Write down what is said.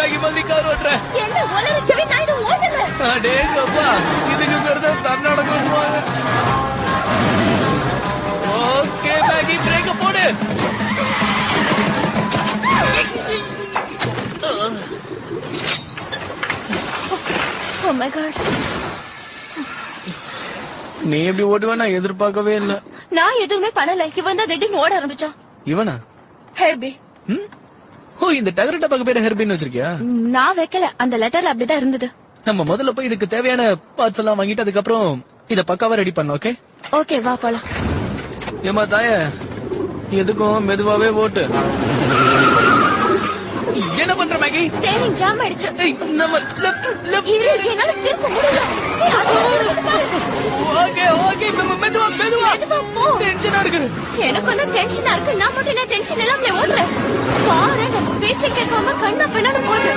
Maggi மாதிரி car ஓட்டுறேன். என்ன உளறிக்கவே நான் இதை ஓட்டல. அடேங்கப்பா, இதுக்கு பேர் தான் கர்நாடகம் சொல்லுவாங்க. ஓகே மேகி, பிரேக்க போடு. Oh my God. நீ எப்படி ஓட்டுவ நான் எதிர்பார்க்கவே இல்ல. நான் எதுவுமே பண்ணல. இவன் தான் திடீர்னு ஓட ஆரம்பிச்சான். இவனா? ஹெர்பி. ஓ, இந்த டகர டப்பாக்கு பேரு ஹெர்பின்னு வச்சிருக்கியா? நான் வைக்கல, அந்த லெட்டர்ல அப்படிதான் இருந்தது. நம்ம முதல்ல போய் இதுக்கு தேவையான பார்ட்ஸ் எல்லாம் வாங்கிட்டு அதுக்கப்புறம் இத பக்காவா ரெடி பண்ணோம். ஓகே ஓகே, வா போலாம். ஏமா தாய, எதுக்கும் மெதுவாவே ஓட்டு. என்ன பண்ற மேகி? ஸ்டீரிங் ஜாம் ஆயிடுச்சு. நம்ம லெஃப்ட் இது என்னால திருப்ப முடியல. ஓகே ஓகே, மெதுவா மெதுவா போ. டென்ஷனா இருக்கு. எனக்கு வந்து டென்ஷனா இருக்கு. நான் மட்டும் என்ன டென்ஷன் இல்லாம ஓடுறேன். பாரு, நம்ம பேச்சை கேட்காம கண்ணா பின்னாடி போகுது.